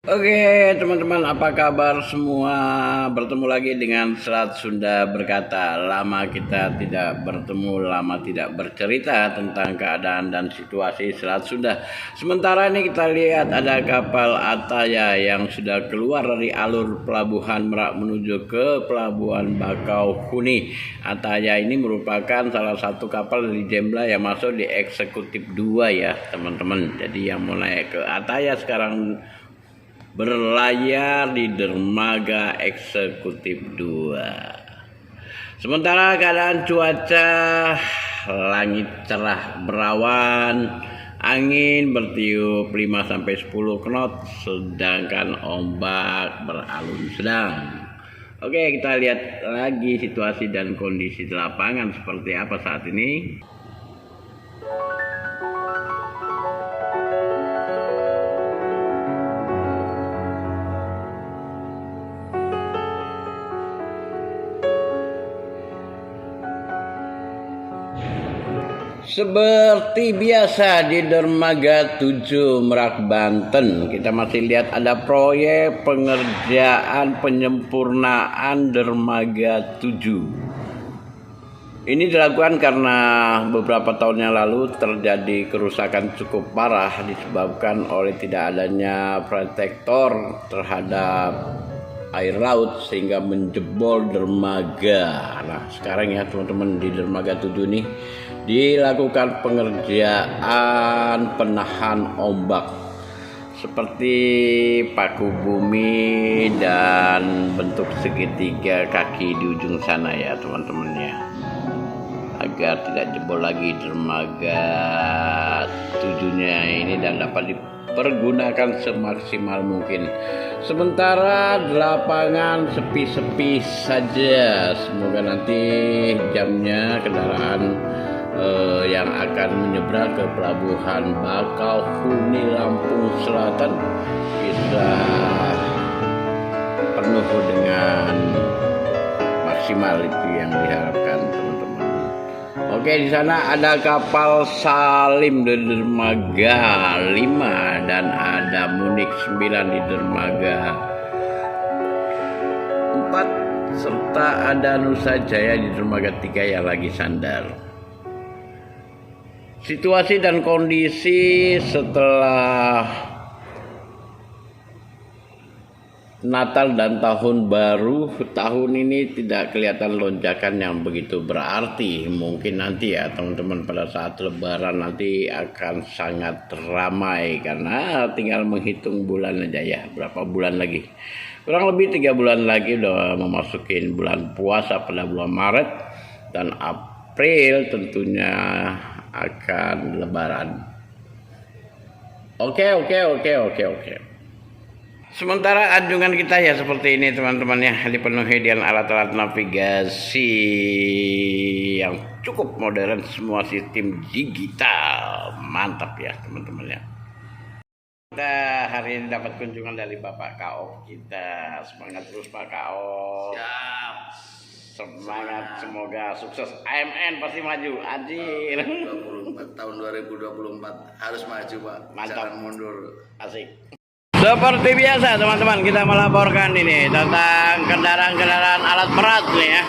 Oke teman-teman, apa kabar semua? Bertemu lagi dengan Selat Sunda Berkata. Lama kita tidak bertemu, lama tidak bercerita tentang keadaan dan situasi Selat Sunda. Sementara ini kita lihat ada kapal Ataya yang sudah keluar dari alur pelabuhan Merak menuju ke pelabuhan Bakauheni. Ataya ini merupakan salah satu kapal dari Jembla yang masuk di eksekutif 2 ya teman-teman. Jadi yang mau naik ke Ataya sekarang berlayar di dermaga eksekutif 2. Sementara keadaan cuaca, langit cerah berawan, angin bertiup 5-10 knot, sedangkan ombak beralun sedang. Oke, kita lihat lagi situasi dan kondisi di lapangan seperti apa saat ini. Seperti biasa di dermaga 7 Merak Banten, kita masih lihat ada proyek pengerjaan penyempurnaan dermaga 7. Ini dilakukan karena beberapa tahun yang lalu terjadi kerusakan cukup parah disebabkan oleh tidak adanya protektor terhadap air laut sehingga menjebol dermaga. Nah, sekarang ya teman-teman, di dermaga 7 ini dilakukan pengerjaan penahan ombak seperti paku bumi dan bentuk segitiga kaki di ujung sana ya teman-teman ya, agar tidak jebol lagi dermaga 7-nya ini dan dapat dipergunakan semaksimal mungkin. Sementara di lapangan sepi-sepi saja. Semoga nanti jamnya kendaraan yang akan menyeberang ke pelabuhan Bakauheni Lampung Selatan bisa penuh dengan maksimal, itu yang diharapkan teman-teman. Oke, di sana ada kapal Salim di dermaga 5 dan ada Munik 9 di dermaga 4 serta ada Nusa Jaya di dermaga 3 yang lagi sandar. Situasi dan kondisi setelah Natal dan Tahun Baru tahun ini tidak kelihatan lonjakan yang begitu berarti. Mungkin nanti ya teman-teman pada saat Lebaran nanti akan sangat ramai karena tinggal menghitung bulan aja ya, berapa bulan lagi. Kurang lebih 3 bulan lagi udah memasukin bulan puasa pada bulan Maret, dan April tentunya akan Lebaran. Oke. Sementara anjungan kita ya seperti ini teman-teman ya, dipenuhi dengan alat-alat navigasi yang cukup modern, semua sistem digital, mantap ya teman-teman ya. Kita hari ini dapat kunjungan dari Bapak Kaok kita, semangat terus Pak Kaok. Siap. Semangat, semoga sukses. AMN pasti maju, anjir. 24 tahun 2024 harus maju Pak. Mantap. Jangan mundur. Asik. Seperti biasa teman-teman, kita melaporkan ini tentang kendaraan-kendaraan alat berat nih ya.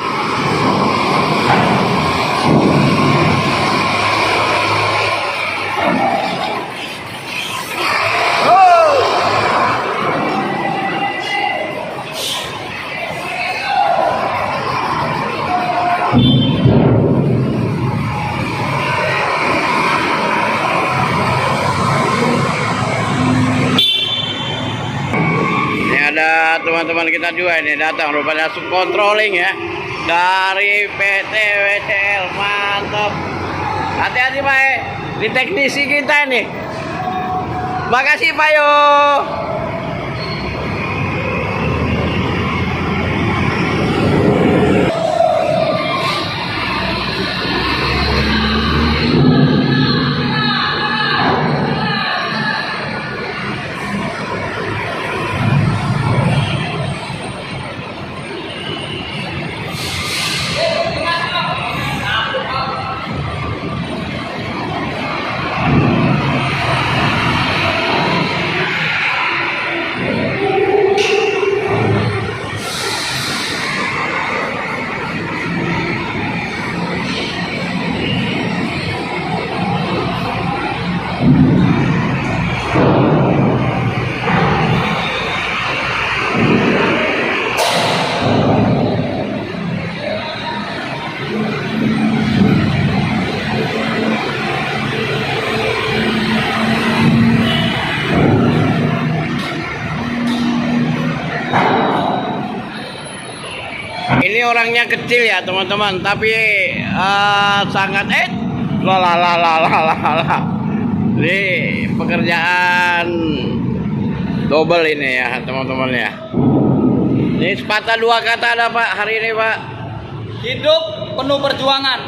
Ada teman-teman kita juga ini datang, rupanya subcontrolling ya dari PT WCL, mantap. Hati-hati Pak di teknisi kita nih. Makasih Pak yo. orangnya kecil ya teman-teman, tapi sangat Ini pekerjaan double ini ya teman-teman ya. Ini sepatah dua kata ada Pak hari ini Pak. Hidup penuh perjuangan.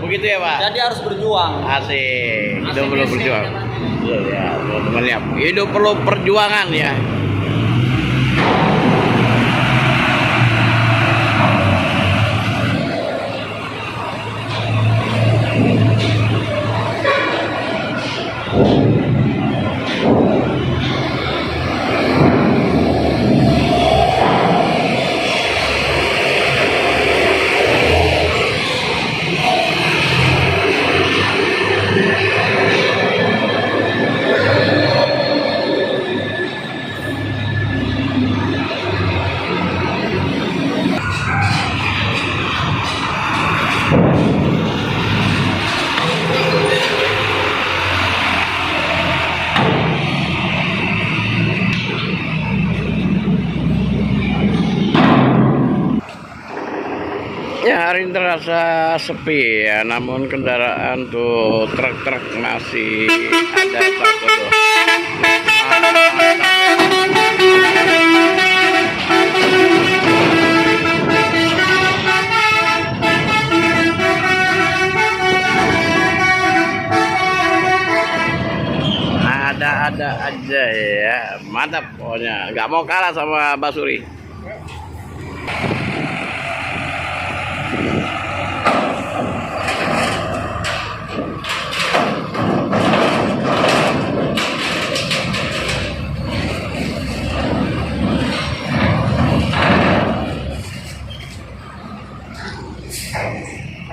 Begitu ya Pak. Jadi harus berjuang. Asik. Hidup perlu perjuangan. Ya teman-teman ya. Hidup perlu perjuangan ya. Ya hari ini terasa sepi ya, namun kendaraan tuh truk-truk masih ada satu tuh. Ada aja ya, mantap pokoknya, nggak mau kalah sama Basuri.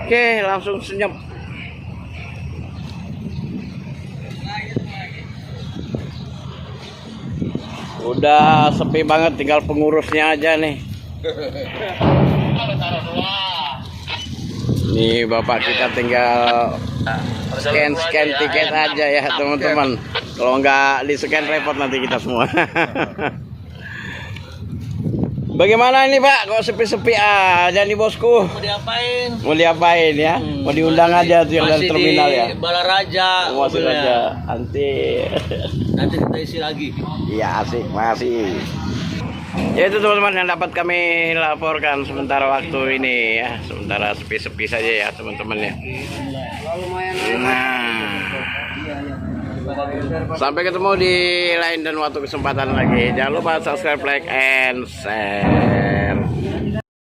Oke, langsung senyum. Udah sepi banget, tinggal pengurusnya aja nih. Nih bapak kita tinggal scan tiket aja ya teman-teman. Kalau nggak di scan repot nanti kita semua. Bagaimana ini Pak? Kok sepi-sepi aja nih bosku? Mau diapain? Mau diapain ya? Mau diundang aja tuh yang dari terminal ya? Balaraja. Masih aja. Nanti kita isi lagi. iya asik masih. Ya itu teman-teman yang dapat kami laporkan sementara waktu ini ya. Sementara sepi-sepi saja ya teman-teman ya. Sampai ketemu di lain dan waktu kesempatan lagi. Jangan lupa subscribe, like, and share.